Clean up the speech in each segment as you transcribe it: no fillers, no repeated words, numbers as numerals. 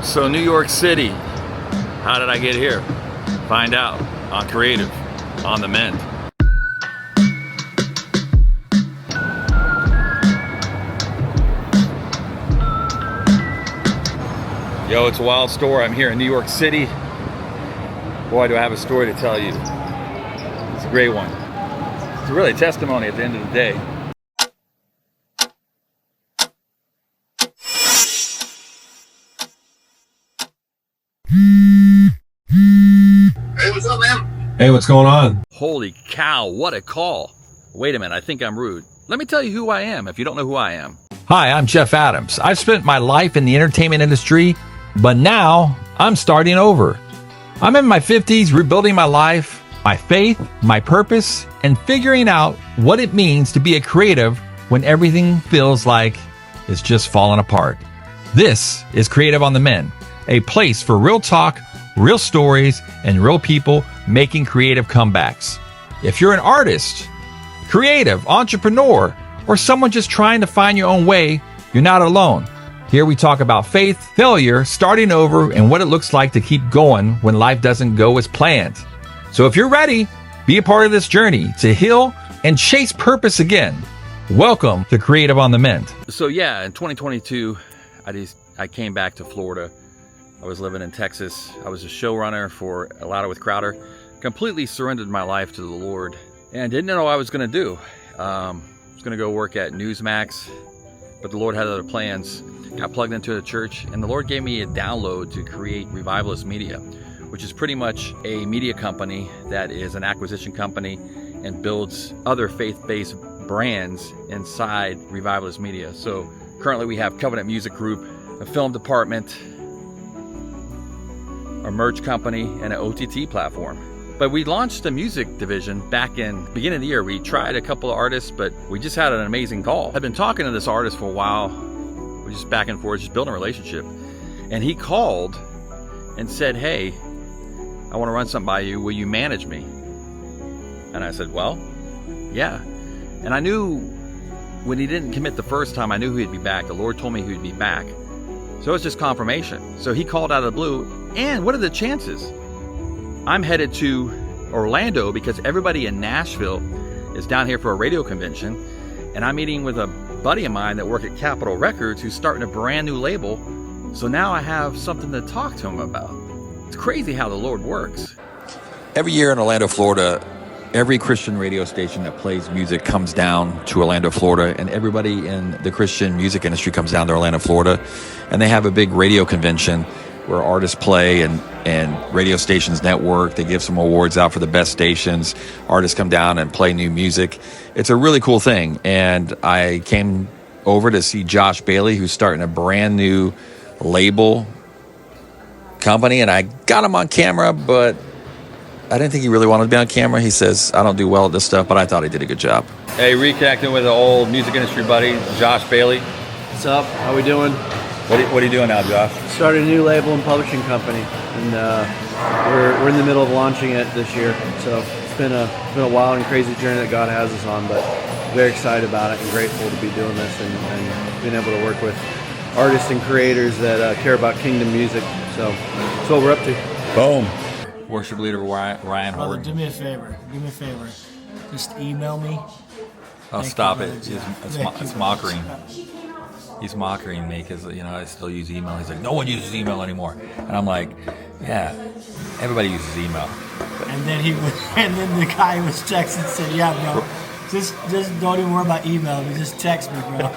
So New York City, how did I get here? Find out on Creative, on the Mend. Yo, it's a wild story. I'm here in New York City. Boy, do I have a story to tell you. It's a great one. It's really a testimony at the end of the day. Hey, what's up, man? Hey, what's going on? Holy cow, what a call. Wait a minute, I think I'm rude. Let me tell you who I am if you don't know who I am. Hi, I'm Jeff Adams. I've spent my life in the entertainment industry, but now I'm starting over. I'm in my 50s, rebuilding my life, my faith, my purpose, and figuring out what it means to be a creative when everything feels like it's just falling apart. This is Creative on the Mend, a place for real talk, real stories, and real people making creative comebacks. If you're an artist, creative, entrepreneur, or someone just trying to find your own way, you're not alone. Here we talk about faith, failure, starting over, and what it looks like to keep going when life doesn't go as planned. So if you're ready, be a part of this journey to heal and chase purpose again. Welcome to Creative on the Mend. So yeah, in 2022, I came back to Florida. I was living in Texas. I was a showrunner for Louder with Crowder. Completely surrendered my life to the Lord and didn't know what I was going to do. I was going to go work at Newsmax, but the Lord had other plans. Got plugged into a church, and the Lord gave me a download to create Revivalist Media, which is pretty much a media company that is an acquisition company and builds other faith-based brands inside Revivalist Media. So currently we have Covenant Music Group, a film department, a merch company, and an OTT platform. But we launched a music division back in the beginning of the year. We tried a couple of artists, but we just had an amazing call. I've been talking to this artist for a while. We're just back and forth, just building a relationship. And he called and said, hey, I want to run something by you. Will you manage me? And I said, well, yeah. And I knew when he didn't commit the first time, I knew he'd be back. The Lord told me he'd be back. So it's just confirmation. So he called out of the blue. And what are the chances? I'm headed to Orlando because everybody in Nashville is down here for a radio convention. And I'm meeting with a buddy of mine that works at Capitol Records who's starting a brand new label. So now I have something to talk to him about. It's crazy how the Lord works. Every year in Orlando, Florida, every Christian radio station that plays music comes down to Orlando, Florida, and everybody in the Christian music industry comes down to Orlando, Florida, and they have a big radio convention where artists play and radio stations network. They give some awards out for the best stations. Artists come down and play new music. It's a really cool thing. And I came over to see Josh Bailey, who's starting a brand new label company. And I got him on camera, but I didn't think he really wanted to be on camera. He says, I don't do well at this stuff, but I thought he did a good job. Hey, reconnecting with an old music industry buddy, Josh Bailey. What's up? How we doing? What are you doing now, Josh? Started a new label and publishing company, and we're in the middle of launching it this year. So it's been a wild and crazy journey that God has us on, but very excited about it and grateful to be doing this and being able to work with artists and creators that care about kingdom music. So that's what we're up to. Boom. Worship leader Ryan Brother, Horton. do me a favor. Just email me. Oh, stop it. It's mockery. He's mocking me because, I still use email. He's like, no one uses email anymore. And I'm like, yeah, everybody uses email. And then the guy who was texting said, yeah, bro, just don't even worry about email. Just text me, bro.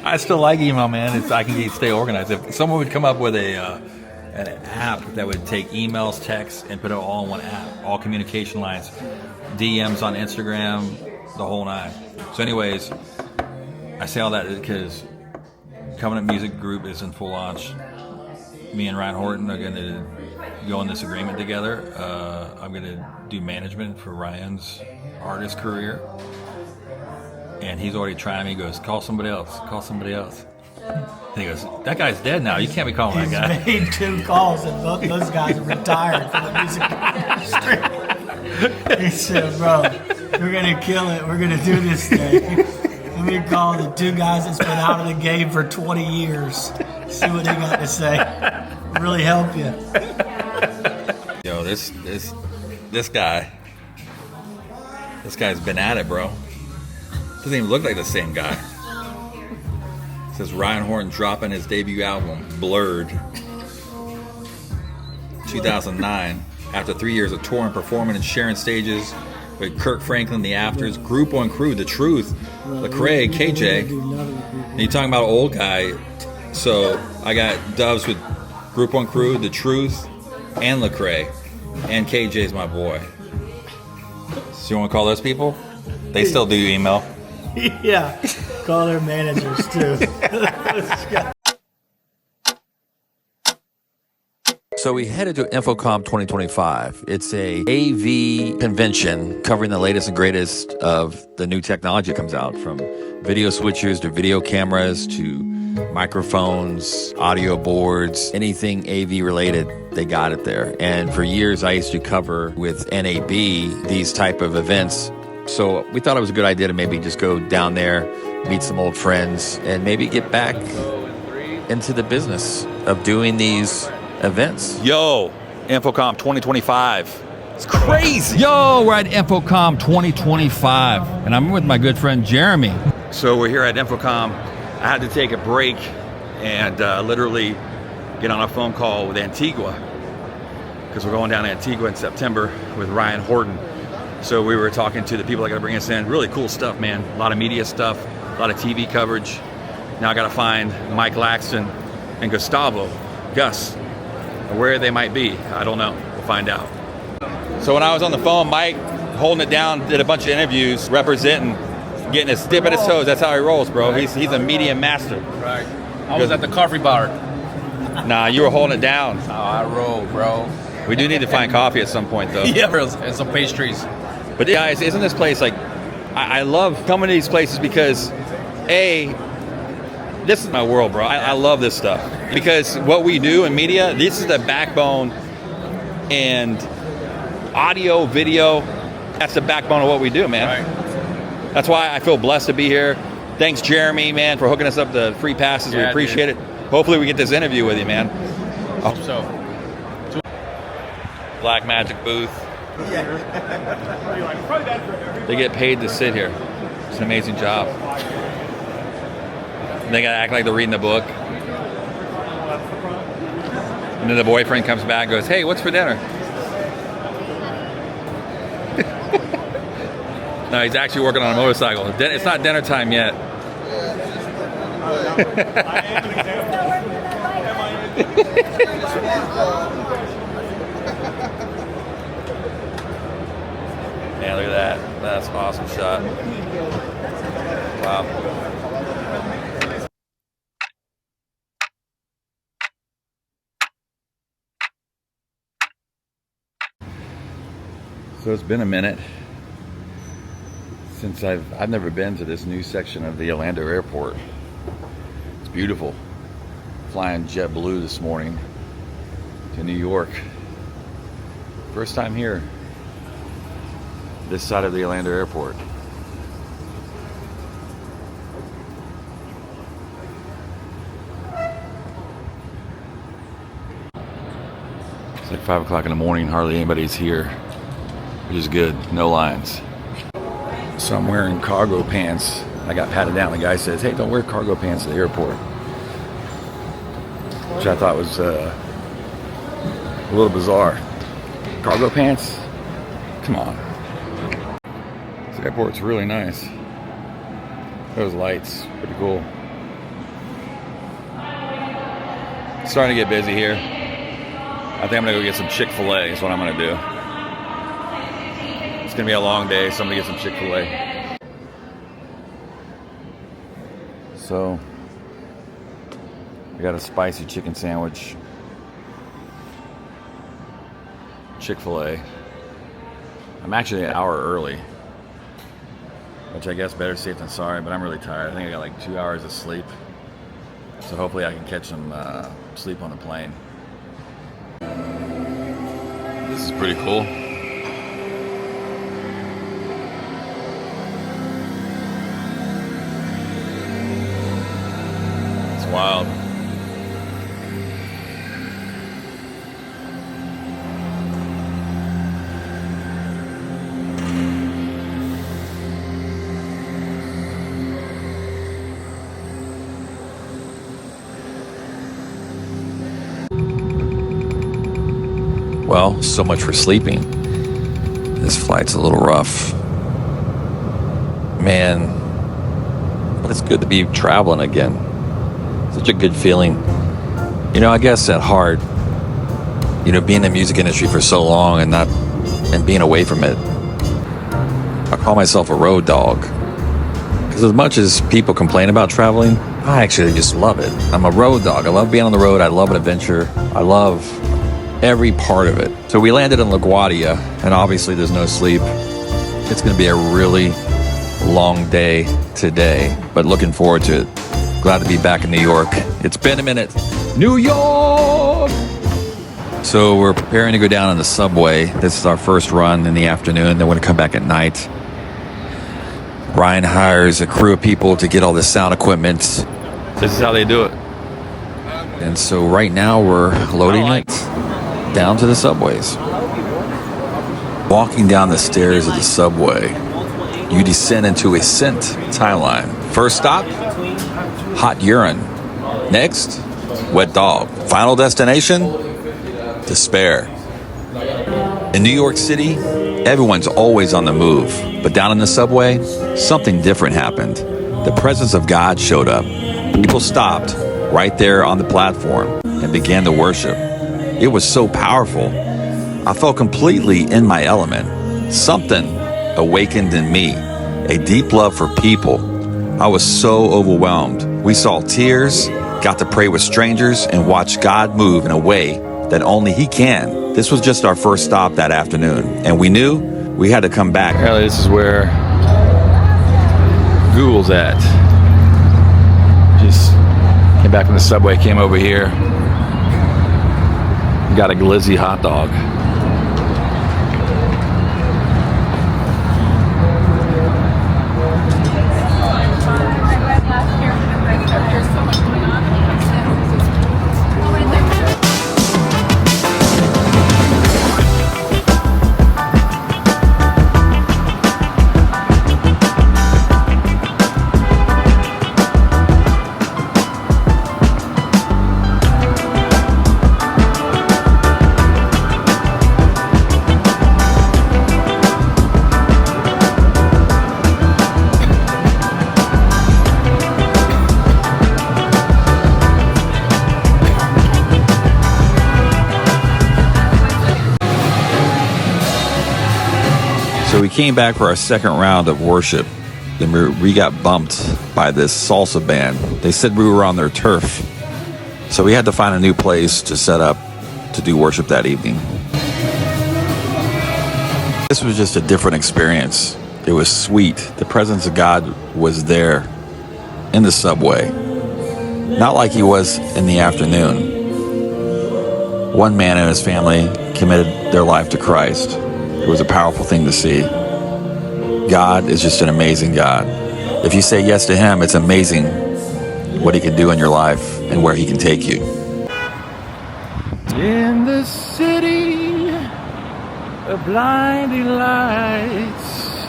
I still like email, man. I can stay organized. If someone would come up with an app that would take emails, texts, and put it all in one app, all communication lines, DMs on Instagram, the whole nine. So anyways, I say all that because Covenant Music Group is in full launch. Me and Ryan Horton are going to go in this agreement together. I'm going to do management for Ryan's artist career. And he's already trying me. He goes, call somebody else. And he goes, that guy's dead now. You can't be calling that guy. He's made 2 calls, and both those guys are retired from the music industry. He said, bro, we're going to kill it. We're going to do this thing. Let me call the two guys that's been out of the game for 20 years. See what they got to say. Really help you. Yo, this guy's been at it, bro. Doesn't even look like the same guy. It says Ryan Horton dropping his debut album, Blurred, 2009. After 3 years of touring, performing, and sharing stages with Kirk Franklin, The Afters, Group on Crew, The Truth, Lecrae, KJ. And you're talking about an old guy. So I got dubs with Group on Crew, The Truth, and Lecrae. And KJ's my boy. So you want to call those people? They still do email. Yeah. Call their managers, too. So we headed to InfoComm 2025. It's a AV convention covering the latest and greatest of the new technology that comes out, from video switchers to video cameras to microphones, audio boards, anything AV related, they got it there. And for years, I used to cover with NAB these type of events. So we thought it was a good idea to maybe just go down there, meet some old friends, and maybe get back into the business of doing these events. Yo, InfoComm 2025. It's crazy. Yo, we're at InfoComm 2025, and I'm with my good friend Jeremy. So we're here at InfoComm. I had to take a break and literally get on a phone call with Antigua, because we're going down to Antigua in September with Ryan Horton. So we were talking to the people that got to bring us in. Really cool stuff, man. A lot of media stuff, a lot of TV coverage. Now I got to find Mike Laxton and Gus. Where they might be, I don't know. We'll find out. So when I was on the phone, Mike, holding it down, did a bunch of interviews, representing, getting his dip at his toes. That's how he rolls, bro. He's a media master. Right. I was at the coffee bar. Nah, you were holding it down. That's how I roll, bro. We do need to find coffee at some point, though. Yeah, bro. And some pastries. But guys, isn't this place like, I love coming to these places because, this is my world, bro. I love this stuff. Because what we do in media, this is the backbone, and audio, video, that's the backbone of what we do, man. Right. That's why I feel blessed to be here. Thanks, Jeremy, man, for hooking us up the free passes. We appreciate it. Hopefully we get this interview with you, man. Hope so. Black Magic booth. They get paid to sit here. It's an amazing job. They gotta act like they're reading the book. And then the boyfriend comes back and goes, "Hey, what's for dinner?" No, he's actually working on a motorcycle. It's not dinner time yet. Man, look at that. That's an awesome shot. Wow. So it's been a minute since I've never been to this new section of the Orlando airport. It's beautiful. Flying JetBlue this morning to New York. First time here, this side of the Orlando airport. It's like 5 o'clock in the morning, hardly anybody's here, which is good, no lines. So I'm wearing cargo pants. I got patted down. The guy says, "Hey, don't wear cargo pants at the airport," which I thought was a little bizarre. Cargo pants? Come on. This airport's really nice. Those lights, pretty cool. It's starting to get busy here. I think I'm gonna go get some Chick-fil-A is what I'm gonna do. It's gonna be a long day, so I'm gonna get some Chick-fil-A. So, I got a spicy chicken sandwich, Chick-fil-A. I'm actually an hour early, which I guess better safe than sorry, but I'm really tired. I think I got like 2 hours of sleep. So hopefully I can catch some sleep on the plane. This is pretty cool. wild. Well, so much for sleeping. This flight's a little rough. Man, but it's good to be traveling again. Such a good feeling. You know, I guess at heart, you know, being in the music industry for so long and being away from it, I call myself a road dog. Because as much as people complain about traveling, I actually just love it. I'm a road dog. I love being on the road. I love an adventure. I love every part of it. So we landed in LaGuardia, and obviously there's no sleep. It's going to be a really long day today, but looking forward to it. Glad to be back in New York. It's been a minute. New York! So we're preparing to go down on the subway. This is our first run in the afternoon. Then we're going to come back at night. Ryan hires a crew of people to get all the sound equipment. This is how they do it. And so right now we're loading it down to the subways. Walking down the stairs of the subway, you descend into a scent timeline. First stop, hot urine. Next, wet dog. Final destination, despair. In New York City, everyone's always on the move. But down in the subway, something different happened. The presence of God showed up. People stopped right there on the platform and began to worship. It was so powerful. I felt completely in my element. Something awakened in me, a deep love for people. I was so overwhelmed. We saw tears, got to pray with strangers, and watch God move in a way that only He can. This was just our first stop that afternoon, and we knew we had to come back. Apparently this is where Google's at. Just came back from the subway, came over here. Got a glizzy hot dog. So we came back for our second round of worship. Then we got bumped by this salsa band. They said we were on their turf. So we had to find a new place to set up to do worship that evening. This was just a different experience. It was sweet. The presence of God was there in the subway. Not like He was in the afternoon. One man and his family committed their life to Christ. It was a powerful thing to see. God is just an amazing God. If you say yes to Him, it's amazing what He can do in your life and where He can take you. In the city of blinding lights.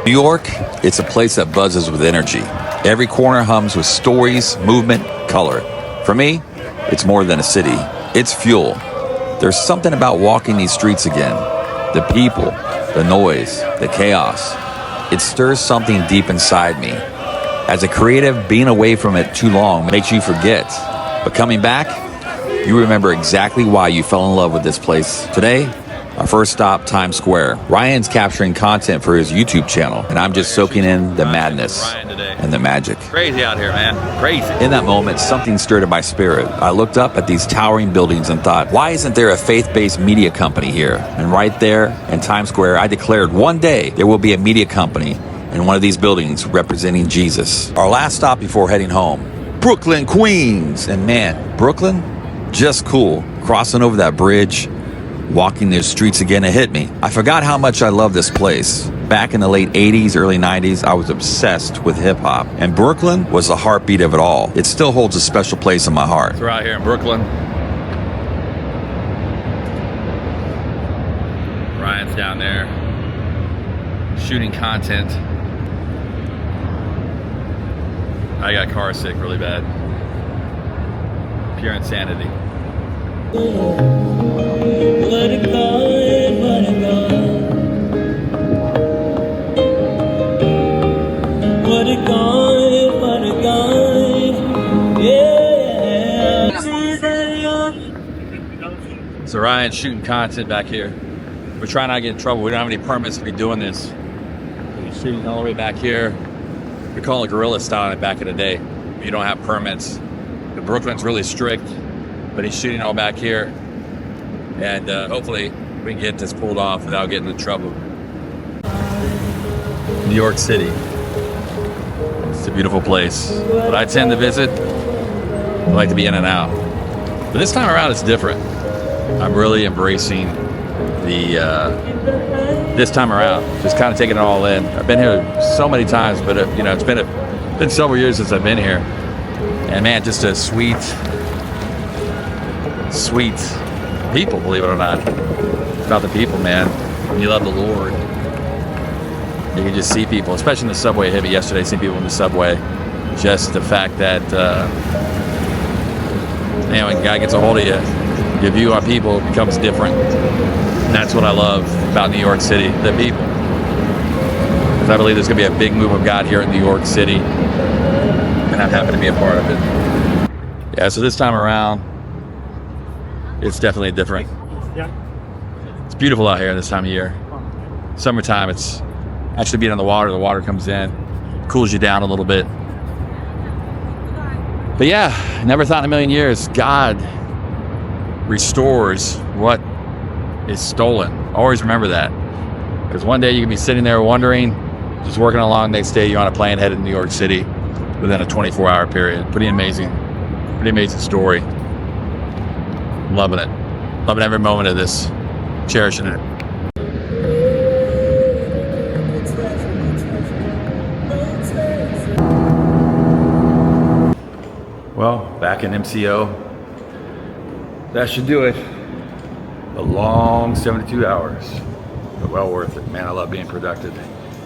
New York, it's a place that buzzes with energy. Every corner hums with stories, movement, color. For me, it's more than a city. It's fuel. There's something about walking these streets again. The people, the noise, the chaos. It stirs something deep inside me. As a creative, being away from it too long makes you forget. But coming back, you remember exactly why you fell in love with this place. Today, our first stop, Times Square. Ryan's capturing content for his YouTube channel, and I'm just soaking in the madness and the magic. Crazy out here, man. Crazy. In that moment, something stirred in my spirit. I looked up at these towering buildings and thought, why isn't there a faith-based media company here? And right there in Times Square, I declared one day there will be a media company in one of these buildings representing Jesus. Our last stop before heading home, Brooklyn, Queens. And man, Brooklyn, just cool. Crossing over that bridge, walking the streets again, it hit me. I forgot how much I love this place. Back in the late 80s, early 90s, I was obsessed with hip hop. And Brooklyn was the heartbeat of it all. It still holds a special place in my heart. We're out here in Brooklyn. Ryan's down there shooting content. I got car sick really bad. Pure insanity. Let it go, let it go. Let it go, let it go. Yeah. So Ryan's shooting content back here. We're trying not to get in trouble. We don't have any permits to be doing this. He's shooting all the way back here. We call it guerrilla style back in the day. You don't have permits. The Brooklyn's really strict, but he's shooting all back here. And hopefully we can get this pulled off without getting in trouble. New York City. It's a beautiful place. But I tend to visit. I like to be in and out. But this time around it's different. I'm really embracing the this time around, just kind of taking it all in. I've been here so many times, but you know, it's been several years since I've been here, and man, just a sweet people, believe it or not. It's about the people, man. When you love the Lord, you can just see people, especially in the subway. I hit me yesterday, seeing people in the subway. Just the fact that you know, when God gets a hold of you, your view on people becomes different. And that's what I love about New York City, the people. Because I believe there's going to be a big move of God here in New York City. And I'm happy to be a part of it. Yeah, so this time around, it's definitely different. It's beautiful out here this time of year. Summertime, it's actually being on the water comes in, cools you down a little bit. But yeah, never thought in a million years God restores what is stolen. Always remember that, because one day you can be sitting there wondering, just working along, next day you're on a plane headed to New York City within a 24-hour period. Pretty amazing story. Loving every moment of this, cherishing it. Well, back in MCO. That should do it. A long 72 hours, but well worth it. Man, I love being productive.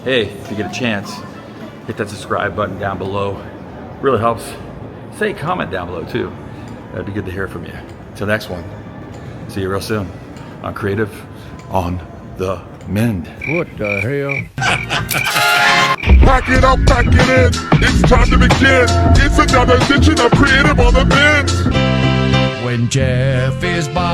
Hey, if you get a chance, hit that subscribe button down below. Really helps. Say a comment down below too. That'd be good to hear from you. Till next one. See you real soon on Creative on the Mend. What the hell? Pack it up, pack it in. It's time to begin. It's another edition of Creative on the Mend. When Jeff is by